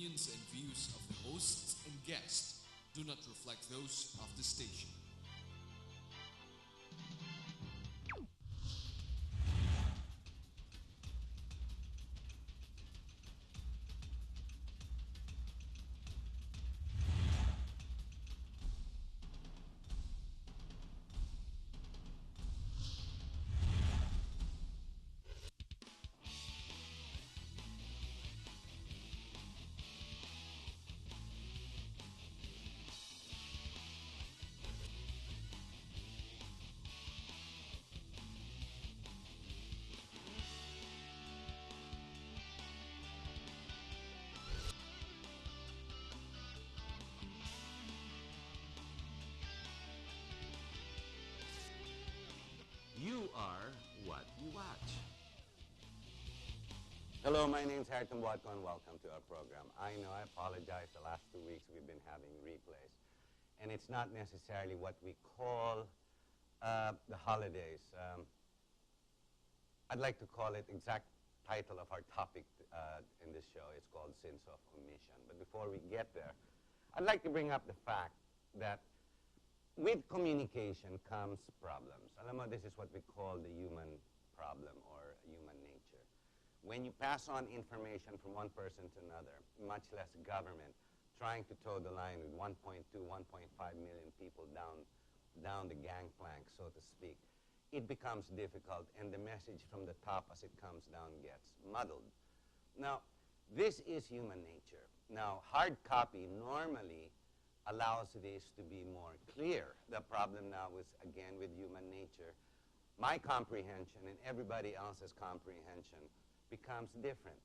opinions and views of the hosts and guests do not reflect those of the station. You are what you watch. Hello, my name's Harton Watko and welcome to our program. I know, I apologize, the last 2 weeks we've been having replays. And it's not necessarily what we call the holidays. I'd like to call it exact title of our topic in this show. It's called Sins of Omission. But before we get there, I'd like to bring up the fact that with communication comes problems. Alam mo, this is what we call the human problem or human nature. When you pass on information from one person to another, much less government, trying to toe the line with 1.2, 1.5 million people down the gangplank, so to speak, it becomes difficult and the message from the top as it comes down gets muddled. Now, this is human nature. Now, hard copy normally allows this to be more clear. The problem now is, again, with human nature, my comprehension and everybody else's comprehension becomes different.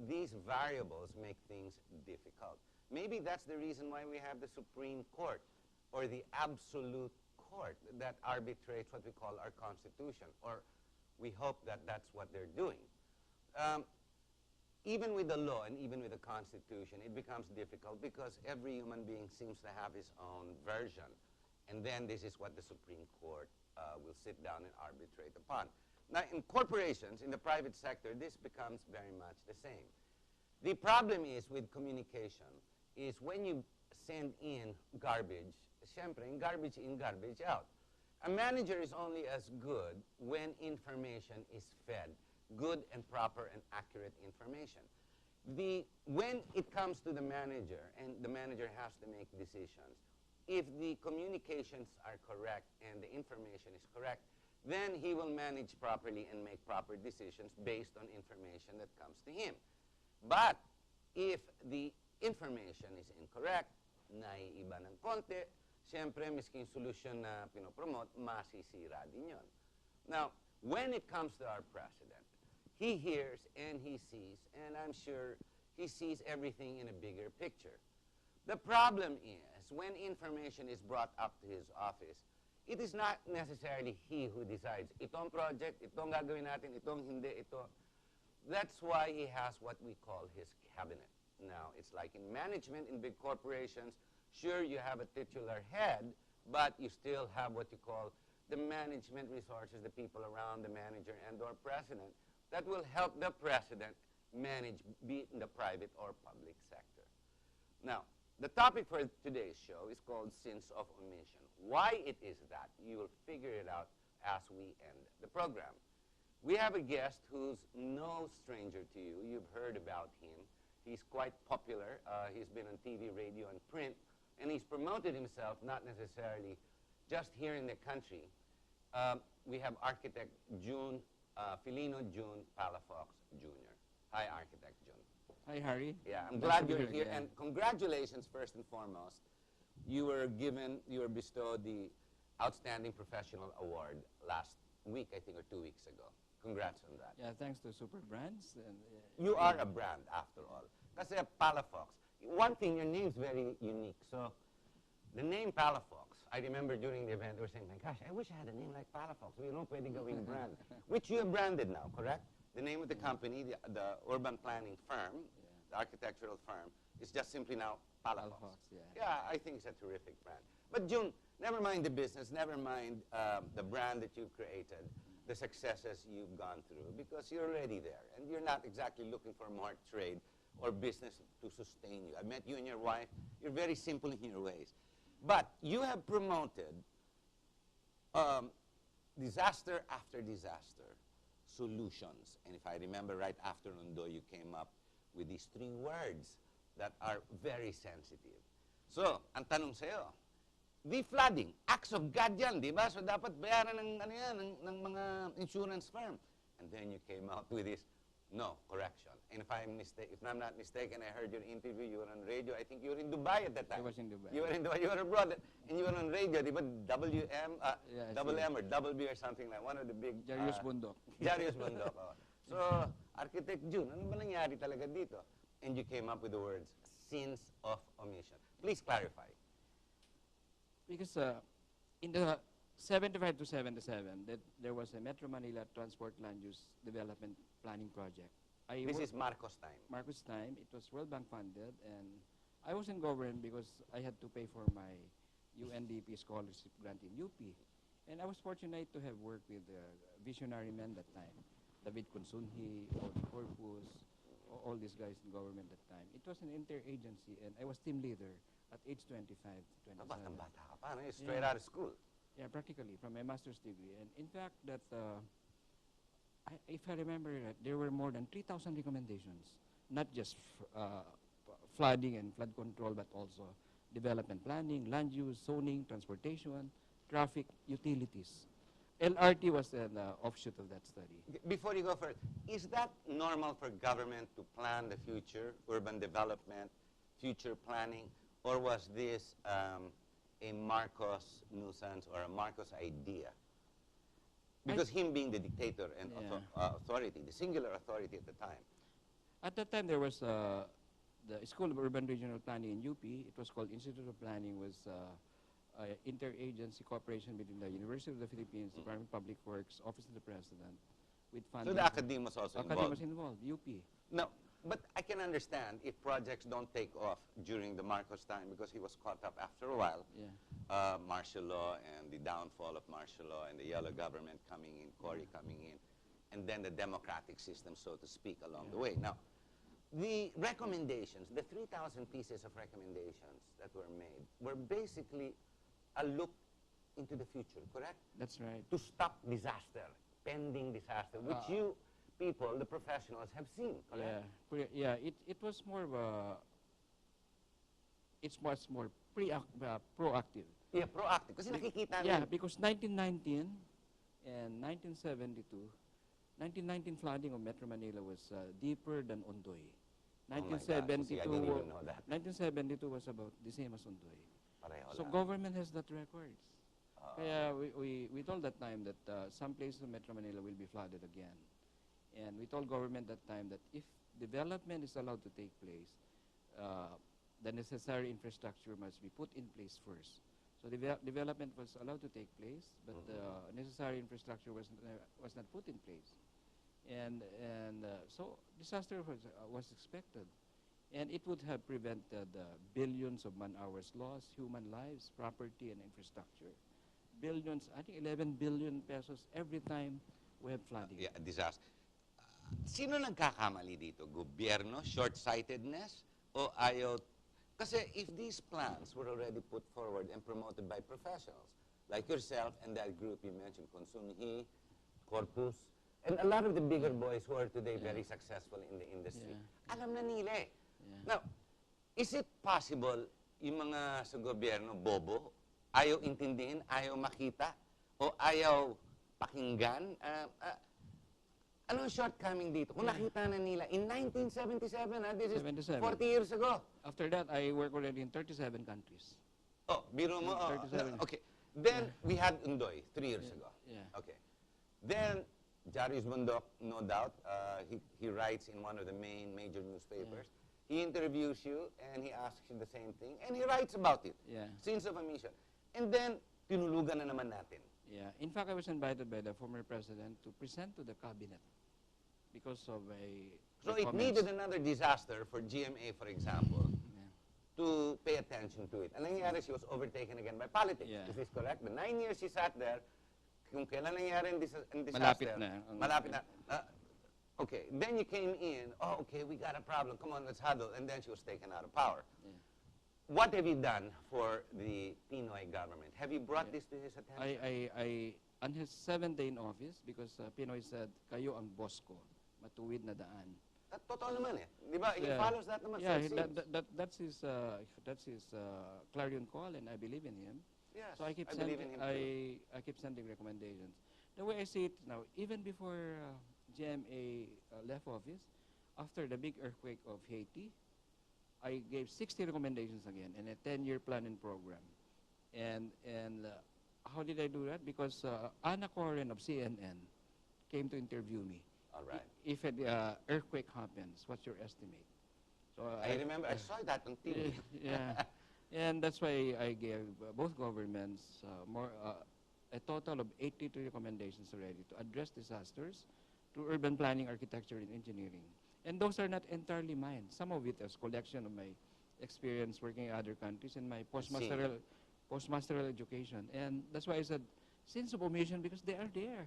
These variables make things difficult. Maybe that's the reason why we have the Supreme Court, or the absolute court that arbitrates what we call our Constitution, or we hope that that's what they're doing. Even with the law and even with the Constitution, it becomes difficult because every human being seems to have his own version. And then this is what the Supreme Court will sit down and arbitrate upon. Now, in corporations, in the private sector, this becomes very much the same. The problem is with communication is when you send in garbage, syempre, garbage in, garbage out. A manager is only as good when information is fed. Good and proper and accurate information. When it comes to the manager, and the manager has to make decisions, if the communications are correct and the information is correct, then he will manage properly and make proper decisions based on information that comes to him. But if the information is incorrect, naiiba ng konti, siyempre, misking solution na pinopromote, masisira din yun. Now, when it comes to our president, he hears and he sees, and I'm sure he sees everything in a bigger picture. The problem is, when information is brought up to his office, it is not necessarily he who decides, itong project, itong gagawin natin, itong hindi, ito. That's why he has what we call his cabinet. Now, it's like in management, in big corporations, sure, you have a titular head, but you still have what you call the management resources, the people around the manager and or president, that will help the president manage, be it in the private or public sector. Now, the topic for today's show is called Sins of Omission. Why it is that, you will figure it out as we end the program. We have a guest who's no stranger to you. You've heard about him. He's quite popular. He's been on TV, radio, and print, and he's promoted himself not necessarily just here in the country. We have architect Filino June Palafox Jr. Hi, Architect June. Hi, Harry. Yeah, I'm Nice glad to be you're here. again. And congratulations, first and foremost. You were bestowed the Outstanding Professional Award last week, I think, or 2 weeks ago. Congrats on that. Yeah, thanks to Super Brands. And, You are a brand, after all. Kasi Palafox. One thing, your name's very unique. So, the name Palafox, I remember during the event, they were saying, my gosh, I wish I had a name like Palafox. We don't pwede gawing brand. Which you have branded now, correct? The name of the company, the urban planning firm, the architectural firm, is just simply now Palafox. Yeah, I think it's a terrific brand. But June, never mind the business, never mind the brand that you've created, the successes you've gone through, because you're already there, and you're not exactly looking for more trade or business to sustain you. I met you and your wife. You're very simple in your ways. But you have promoted disaster after disaster solutions. And if I remember right, after Nondo, you came up with these 3 words that are very sensitive. So, ang tanong sa'yo, the flooding, acts of God yan, di ba? So, dapat bayaran ng, ano yan, ng mga insurance firm. And then you came out with this, no, correction. And if I'm not mistaken, I heard your interview, you were on radio. I think you were in Dubai at that time. I was in Dubai. You were in Dubai, you were abroad, and you were on radio, di ba? WM, Yeah, double M or double B or something like, one of the big... Jarius Bundok. Jarius Bundok. Oh. So, Architect June, ano ba nangyari talaga dito? And you came up with the words, sins of omission. Please clarify. Because in the 75 to 77, there was a Metro Manila Transport Land Use Development Planning Project. This is Marcos time. Marcos time. It was World Bank funded, and I was in government because I had to pay for my UNDP scholarship grant in UP. And I was fortunate to have worked with visionary men that time. David Consunji, Audie Corpus, all these guys in government that time. It was an interagency, and I was team leader at age 25, 27. Batang-bata ka pa, straight out of school. Yeah, practically, from my master's degree. And in fact, that if I remember right, there were more than 3,000 recommendations, not just flooding and flood control, but also development planning, land use, zoning, transportation, traffic, utilities. LRT was an offshoot of that study. Before you go further, is that normal for government to plan the future, urban development, future planning, or was this a Marcos nuisance or a Marcos idea? Because him being the dictator and authority, the singular authority at the time. At that time, there was the School of Urban Regional Planning in UP. It was called Institute of Planning, was interagency cooperation between the University of the Philippines, Department of Public Works, Office of the President, with funding. So the academe was also involved? Academe was involved, UP. No, but I can understand if projects don't take off during the Marcos time because he was caught up after a while. Yeah. Martial law and the downfall of martial law and the yellow government coming in, Cory coming in, and then the democratic system, so to speak, along the way. Now, the recommendations, the 3,000 pieces of recommendations that were made were basically a look into the future, correct? That's right. To stop disaster, pending disaster, which you people, the professionals, have seen, correct? Yeah, it was more of a, it's much more proactive. Yeah, proactive. Kasi nakikita Yeah, namin. because 1919 and 1972, 1919 flooding of Metro Manila was deeper than Ondoy. Oh my God. See, I didn't even know that. 1972 was about the same as Ondoy. Pareho So lang. government has that records. Kaya we told that time that some places of Metro Manila will be flooded again. And we told government that time that if development is allowed to take place, the necessary infrastructure must be put in place first. So development was allowed to take place, but necessary infrastructure was not put in place. And so disaster was expected. And it would have prevented billions of man-hours lost, human lives, property, and infrastructure. Billions, I think 11 billion pesos every time we have flooding. Yeah, disaster. Sino nagkakamali dito? Gobyerno, short-sightedness, o ayaw? Kasi if these plans were already put forward and promoted by professionals, like yourself and that group you mentioned, Consunji, Corpus, and a lot of the bigger boys who are today very successful in the industry, alam na nila eh. Now, is it possible yung mga sa gobyerno, bobo, ayaw intindihin, ayaw makita, o ayaw pakinggan? Anong shortcoming dito? Kung nakita na nila, in 1977, this is 77. 40 years ago. After that, I work already in 37 countries. Oh, biro mo. Oh, 37. no, okay. Then, we had Undoy 3 years ago. Yeah. Okay. Then, Jarius Bundok, no doubt, he writes in one of the major newspapers. He interviews you, and he asks you the same thing, and he writes about it. Yeah. Sins of omission. And then, tinulugan na naman natin. Yeah. In fact, I was invited by the former president to present to the cabinet because of a. So it needed another disaster for GMA, for example, to pay attention to it. And nangyari, she was overtaken again by politics. Yeah. Is this correct? The 9 years she sat there, kung kailan nangyari ang disaster, Malapit na. Malapit na. Okay, then you came in, oh, okay, we got a problem, come on, let's huddle, and then she was taken out of power. Yeah. What have you done for the Pinoy government? Have you brought this to his attention? On his 7th day in office, because Pinoy said, kayo ang boss ko, matuwid na daan. Totoo naman eh. Di ba? He Yeah. follows that naman. Yeah, so it seems. that's his clarion call, and I believe in him. Yes, So I keep believe sending in him too. I keep sending recommendations. The way I see it now, even before GMA left office, after the big earthquake of Haiti, I gave 60 recommendations again and a 10-year plan and program. And how did I do that? Because Anna Coren of CNN came to interview me. All right. If an earthquake happens, what's your estimate? So I remember, I saw that on TV. yeah, and that's why I gave both governments a total of 83 recommendations already to address disasters through urban planning, architecture, and engineering. And those are not entirely mine. Some of it is collection of my experience working in other countries and my postmasteral education. And that's why I said, sense of omission, because they are there.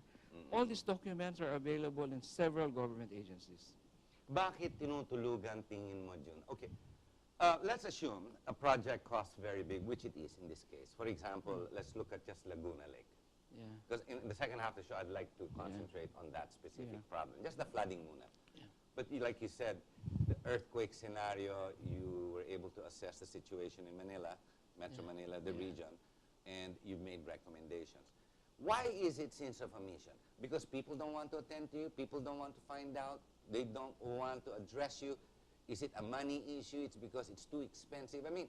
All these documents are available in several government agencies. Bakit tinutulugan tingin mo, Jun? Okay. Let's assume a project costs very big, which it is in this case. For example, let's look at just Laguna Lake. Yeah. Because in the second half of the show, I'd like to concentrate on that specific problem. Just the flooding muna. Yeah. But like you said, the earthquake scenario, you were able to assess the situation in Manila, Metro Manila, the region, and you've made recommendations. Why is it sense of omission? Because people don't want to attend to you, people don't want to find out, they don't want to address you. Is it a money issue? It's because it's too expensive. I mean,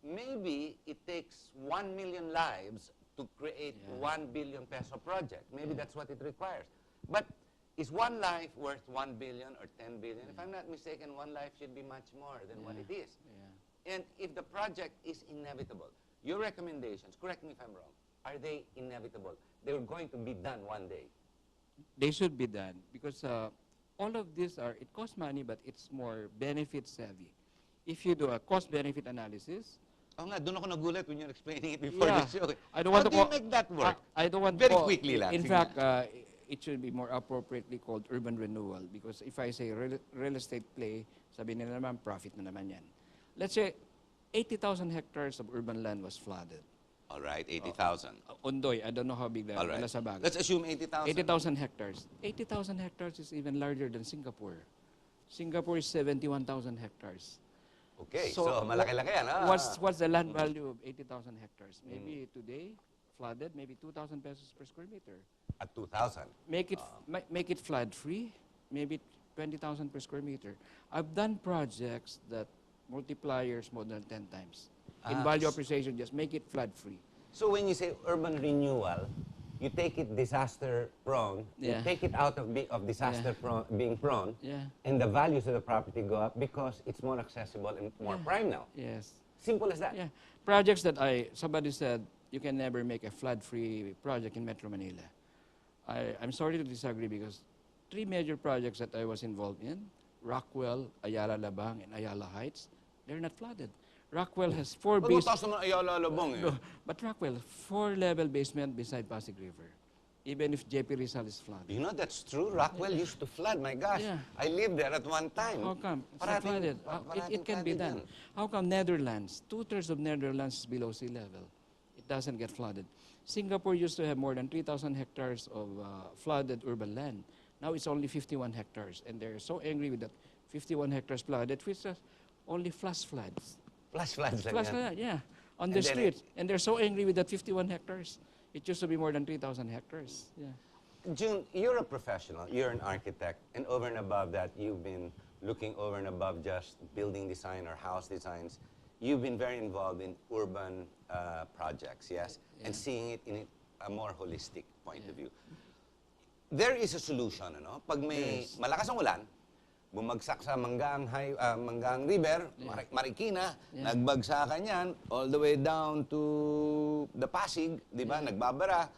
maybe it takes 1 million lives to create 1 billion peso project. Maybe that's what it requires. But is one life worth 1 billion or 10 billion? If I'm not mistaken, one life should be much more than what it is. Yeah. And if the project is inevitable, your recommendations, correct me if I'm wrong, are they inevitable? They're going to be done one day. They should be done because all of these it costs money, but it's more benefit savvy. If you do a cost-benefit analysis, Oh nga, doon ako nagulat when you're explaining it before Yeah. the show. I don't How want to do you call- make that work? I don't want Very to- quickly lang. In Sige fact, nga. it should be more appropriately called urban renewal because if I say real estate play, sabi nila naman, profit na naman yan. Let's say 80,000 hectares of urban land was flooded. All right, 80,000. Ondoy, I don't know how big that All right. Lasabag. Let's assume 80,000. 80,000 hectares. 80,000 hectares is even larger than Singapore. Singapore is 71,000 hectares. Okay, so malaki-laki yan. What's the land value of 80,000 hectares? Maybe today, flooded, maybe 2,000 pesos per square meter. At 2,000. Make it flood free, maybe 20,000 per square meter. I've done projects that multipliers more than 10 times. In value appreciation, just make it flood free. So when you say urban renewal, you take it disaster prone, you Yeah. take it out of disaster being prone, Yeah. and the values of the property go up because it's more accessible and more prime now. Yes. Simple as that. Yeah. Projects that somebody said you can never make a flood-free project in Metro Manila. I'm sorry to disagree because 3 major projects that I was involved in, Rockwell, Ayala Labang, and Ayala Heights, they're not flooded. Rockwell has 4 Ba't mo taas naman Ayala Labang eh? but Rockwell, 4-level basement beside Pasig River, even if JP Rizal is flooded. You know, that's true. Rockwell used to flood. My gosh. Yeah. I lived there at one time. How come? It's not Parating- flooded. parating It can be flooded done. yan. How come Netherlands, 2/3 of Netherlands is below sea level? It doesn't get flooded. Singapore used to have more than 3,000 hectares of flooded urban land. Now it's only 51 hectares. And they're so angry with that 51 hectares flooded, which is only flash floods. Flash floods like Flash that. flood, yeah, on And the then streets. And they're so angry with that 51 hectares. It used to be more than 3,000 hectares. Yeah. June, you're a professional. You're an architect. And over and above that, you've been looking over and above just building design or house designs. You've been very involved in urban projects, yes? And seeing it in a more holistic point of view. There is a solution, ano? Pag may Yes. malakas ang ulan, bumagsak sa Manggang River, Marikina, nagbagsakan yan, all the way down to the Pasig, di ba? Nagbabara.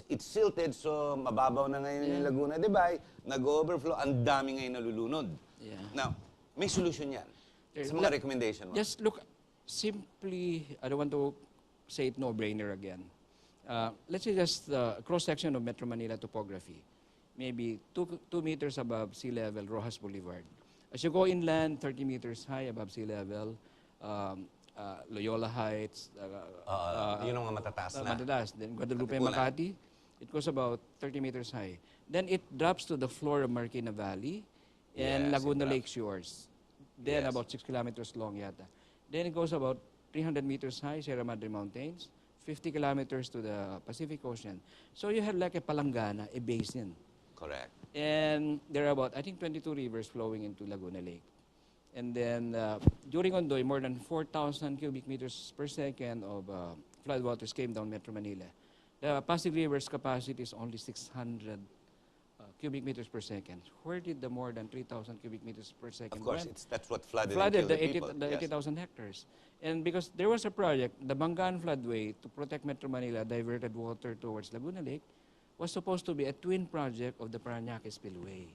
It's silted, so mababaw na ngayon yung Laguna, di ba? Nag-overflow, ang dami ngayon nalulunod. Yeah. Now, may solution yan. There's Sa mga recommendation mo. Just look, simply, I don't want to say it no-brainer again. Let's say just cross-section of Metro Manila topography. maybe 2 meters above sea level, Rojas Boulevard. As you go inland, 30 meters high above sea level, Loyola Heights, Yun ang mga matataas na. Matalas. Then Guadalupe, Katipunan. Makati, it goes about 30 meters high. Then it drops to the floor of Marikina Valley and Yes, Laguna it Lake shores. Then Yes. about 6 kilometers long yata. Then it goes about 300 meters high, Sierra Madre Mountains, 50 kilometers to the Pacific Ocean. So you have like a palangana, a basin. Correct. And there are about, I think, 22 rivers flowing into Laguna Lake. And then during Ondoy, more than 4,000 cubic meters per second of floodwaters came down Metro Manila. The Pasig River's capacity is only 600 cubic meters per second. Where did the more than 3,000 cubic meters per second Of course, went? that's what flooded, Flooded and the killed the people. 80,000 hectares. And because there was a project, the Bangaan Floodway, to protect Metro Manila, diverted water towards Laguna Lake, was supposed to be a twin project of the Parañaque Spillway.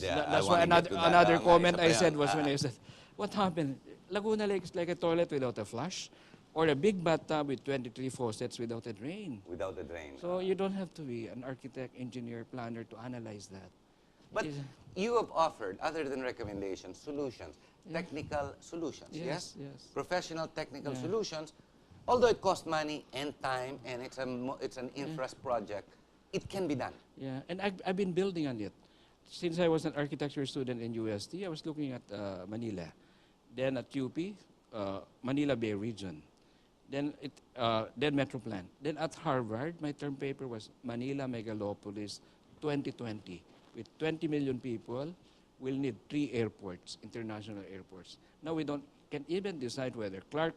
Yeah, That's I why wanna get to that. another Nga, comment isa pa I yan. said was when I said, what happened? Laguna Lake is like a toilet without a flush, or a big bathtub with 23 faucets without a drain. Without a drain. So you don't have to be an architect, engineer, planner to analyze that. But Is- you have offered, other than recommendations, solutions, technical solutions, yes? Yes. Professional technical Yeah. solutions. Although it costs money and time, and it's an infra project, it can be done. Yeah, and I've been building on it. Since I was an architecture student in UST, I was looking at Manila. Then at UP, Manila Bay region. Then Metro Plan. Then at Harvard, my term paper was Manila Megalopolis 2020. With 20 million people, we'll need 3 airports, international airports. Now we can't even decide whether Clark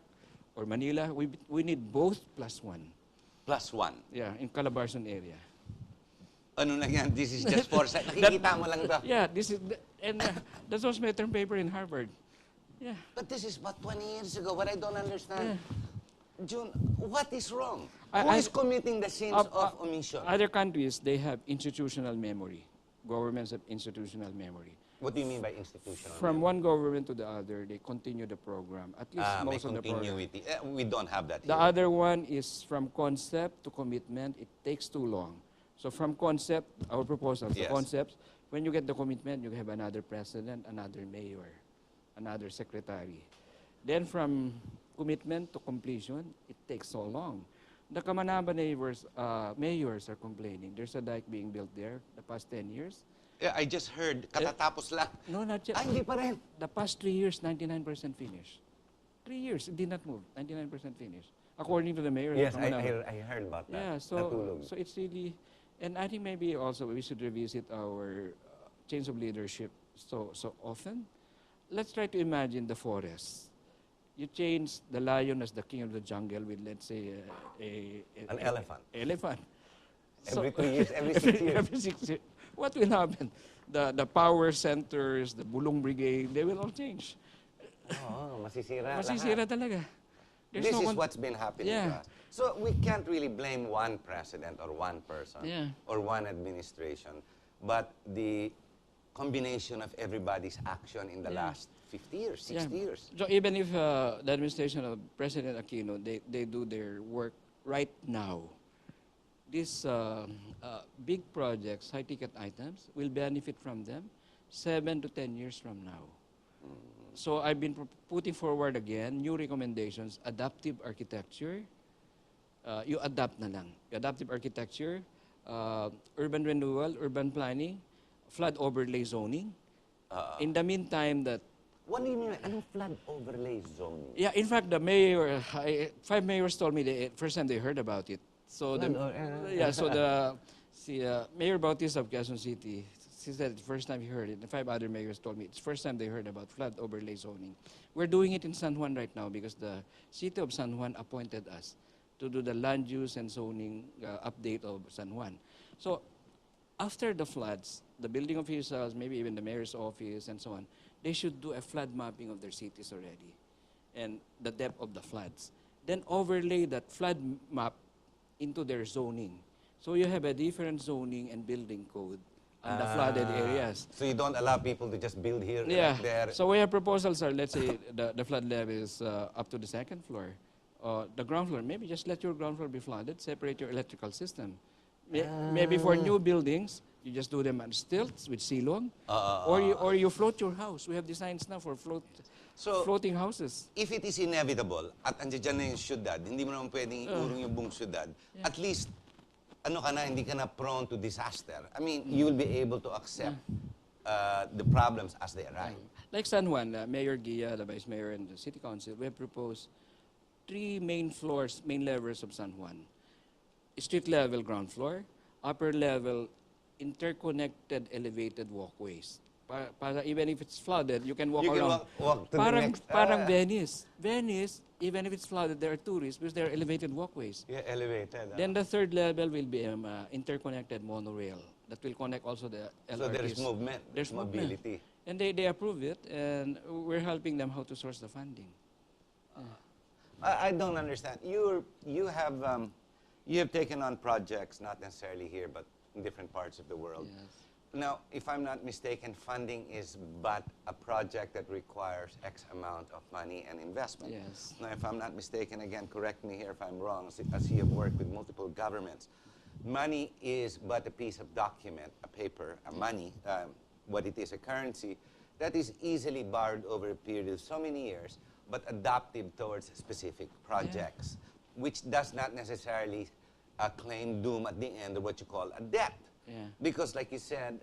or Manila. We need both plus one. Plus one. Yeah, in Calabarzon area. Ano na yan? This is just foresight. Nakikita mo lang to. Yeah, that was my term paper in Harvard. Yeah. But this is about 20 years ago. What I don't understand, June, what is wrong? I- Who I- is committing the sins of omission? Other countries, they have institutional memory. Governments have institutional memory. What do you mean by institutional? From one government to the other, they continue the program. At least may most of the program. continuity. We don't have that The here. other one is from concept to commitment. It takes too long. So from concept, our proposals, the Yes. concepts, when you get the commitment, you have another president, another mayor, another secretary. Then from commitment to completion, it takes so long. The Kamanaba mayors are complaining. There's a dike being built there the past 10 years. Yeah, I just heard, katatapos lang. No, not yet. Ay, hindi pa rin. The past 3 years, 99% finished. 3 years, it did not move. 99% finished. According to the mayor. of Yes, Kamanaba. I heard about that. Yeah, Natulog. so it's really, and I think maybe also we should revisit our change of leadership so often. Let's try to imagine the forest. You change the lion as the king of the jungle with, let's say, An elephant. Elephant. Every 2 years, every 6 years. Every 6 years. What will happen? The power centers, the Bulong Brigade, they will all change. Oo, masisira Masisira lahat. talaga. There's This no is con- what's been happening Yeah. to us. So we can't really blame one president or one person Yeah. or one administration, but the combination of everybody's action in the last 50 years, 60 years. So even if the administration of President Aquino, they do their work right now, these big projects, high-ticket items, will benefit from them 7 to 10 years from now. So I've been putting forward again new recommendations, adaptive architecture. You adapt na lang. Adaptive architecture, urban renewal, urban planning, flood overlay zoning. In the meantime, that What do you mean? Anong flood overlay zoning? yeah, in fact, the mayor, 5 mayors told me the first time they heard about it. So Mayor Bautista of Quezon City, she said the first time he heard it. The 5 other mayors told me it's the first time they heard about flood overlay zoning. We're doing it in San Juan right now because the city of San Juan appointed us to do the land use and zoning update of San Juan. So after the floods, the building officials, maybe even the mayor's office and so on, they should do a flood mapping of their cities already and the depth of the floods. Then overlay that flood map into their zoning. So you have a different zoning and building code on the flooded areas. So you don't allow people to just build here, Yeah. like there. So we have proposals are, let's say, the flood level is up to the 2nd floor. The ground floor, maybe just let your ground floor be flooded, separate your electrical system. Maybe for new buildings, You just do them on stilts with silong, or you float your house. We have designs now for floating houses. If it is inevitable at andiyan na yung syudad, hindi mo naman pwedeng iurong yung buong syudad, at least, ano ka na, hindi ka na prone to disaster. I mean, you will be able to accept the problems as they arrive. Like San Juan, Mayor Gia, the Vice Mayor, and the City Council, we have proposed 3 main floors, main levels of San Juan. Street level ground floor, upper level interconnected elevated walkways. Para even if it's flooded, you can walk around. Walk to parang, the next... parang Venice. Venice, even if it's flooded, there are tourists because there are elevated walkways. Yeah, elevated. Then the third level will be interconnected monorail that will connect also the LRTs. So there is movement, There's mobility. Movement. And they approve it, and we're helping them how to source the funding. I don't understand. You have taken on projects, not necessarily here, but in different parts of the world. Yes. Now, if I'm not mistaken, funding is but a project that requires X amount of money and investment. Yes. Now, if I'm not mistaken, again, correct me here if I'm wrong, as you have worked with multiple governments, money is but a piece of document, a paper, a money, what it is, a currency, that is easily borrowed over a period of so many years, but adaptive towards specific projects, which does not necessarily claim doom at the end of what you call a debt. Yeah. Because like you said,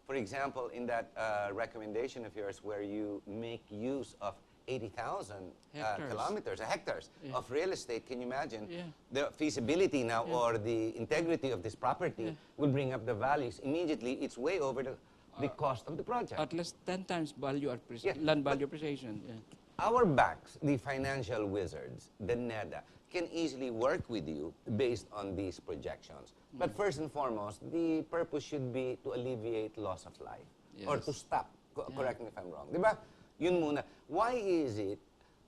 for example, in that recommendation of yours where you make use of 80,000 kilometers, hectares of real estate, can you imagine the feasibility now or the integrity of this property will bring up the values immediately? It's way over the cost of the project. At least 10 times value land value appreciation. Yeah. Our banks, the financial wizards, the NEDA, can easily work with you based on these projections. But first and foremost, the purpose should be to alleviate loss of life or to stop. Correct me if I'm wrong. Diba? Yun muna. Why is it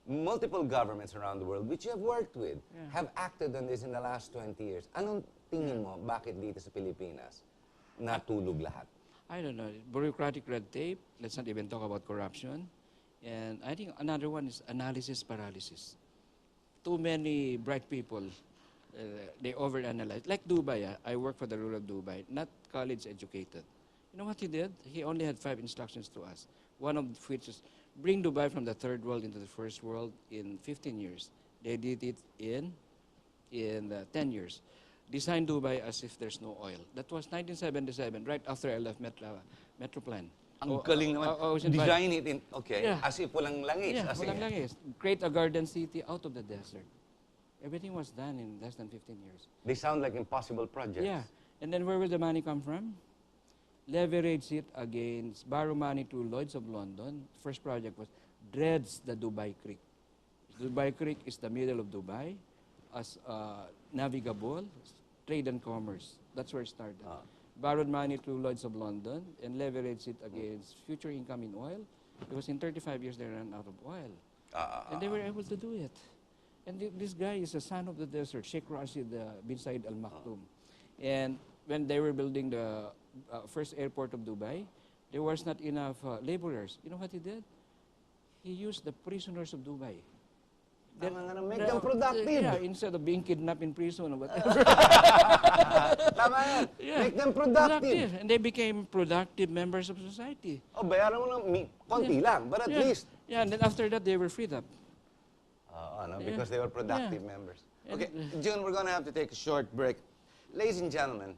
multiple governments around the world, which you have worked with, have acted on this in the last 20 years? Anong tingin mo, bakit dito sa Pilipinas natulog lahat? I don't know. Bureaucratic red tape. Let's not even talk about corruption. And I think another one is analysis paralysis. Too many bright people, they overanalyze. Like Dubai, I work for the ruler of Dubai, not college educated. You know what he did? He only had 5 instructions to us. One of which is bring Dubai from the third world into the first world in 15 years. They did it in 10 years. Design Dubai as if there's no oil. That was 1977, right after I left Metroplan. Ang galing naman. Design it in, as if walang langis. Yeah, walang langis. Create a garden city out of the desert. Everything was done in less than 15 years. They sound like impossible projects. Yeah. And then where will the money come from? Leverage it against, borrow money to Lloyds of London. First project was dredge the Dubai Creek. Dubai Creek is the middle of Dubai as navigable, trade and commerce. That's where it started. Borrowed money to Lloyds of London and leveraged it against future income in oil. Because in 35 years they ran out of oil. And they were able to do it. And this guy is a son of the desert, Sheikh Rashid bin Said Al Maktoum. And when they were building the first airport of Dubai, there was not enough laborers. You know what he did? He used the prisoners of Dubai. Make them productive. Yeah, instead of being kidnapped in prison or whatever. Tama yan. Make them productive. And they became productive members of society. Oh, bayaran mo lang, konti lang, but at least. Yeah, and then after that, they were freed up. Because they were productive members. Okay, June, we're going to have to take a short break. Ladies and gentlemen,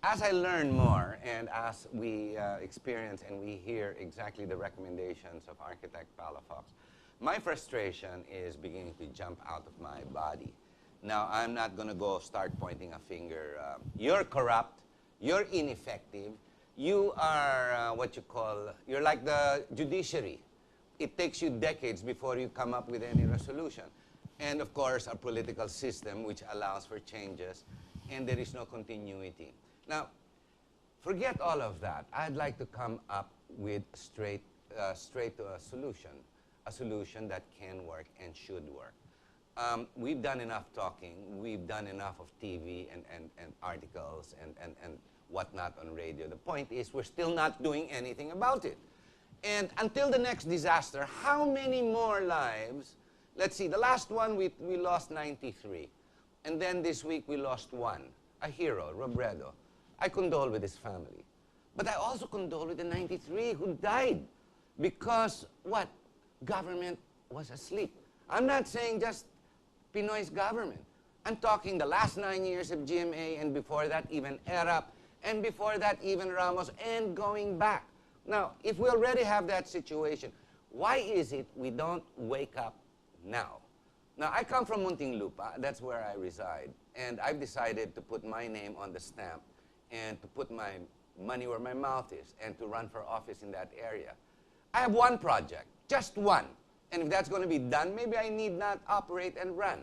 as I learn more and as we experience and we hear exactly the recommendations of Architect Palafox, my frustration is beginning to jump out of my body. Now, I'm not going to go start pointing a finger. You're corrupt. You're ineffective. You are what you call, you're like the judiciary. It takes you decades before you come up with any resolution. And of course, our political system, which allows for changes, and there is no continuity. Now, forget all of that. I'd like to come up with straight to a solution that can work and should work. We've done enough talking. We've done enough of TV and articles and whatnot on radio. The point is, we're still not doing anything about it. And until the next disaster, how many more lives? Let's see, the last one we lost 93. And then this week we lost 1. a hero, Robredo. I condole with his family. But I also condole with the 93 who died because, what? Government was asleep. I'm not saying just Pinoy's government. I'm talking the last 9 years of GMA, and before that even ERAP, and before that even Ramos, and going back. Now, if we already have that situation, why is it we don't wake up now? Now, I come from Muntinlupa. That's where I reside. And I've decided to put my name on the stamp and to put my money where my mouth is and to run for office in that area. I have one project, just one. And if that's going to be done, maybe I need not operate and run.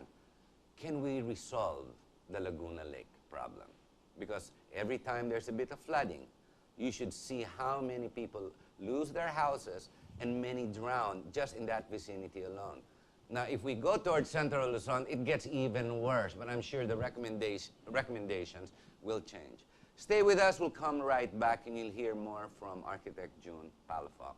Can we resolve the Laguna Lake problem? Because every time there's a bit of flooding, you should see how many people lose their houses and many drown just in that vicinity alone. Now, if we go towards Central Luzon, it gets even worse, but I'm sure the recommendations will change. Stay with us. We'll come right back, and you'll hear more from Architect June Palafox.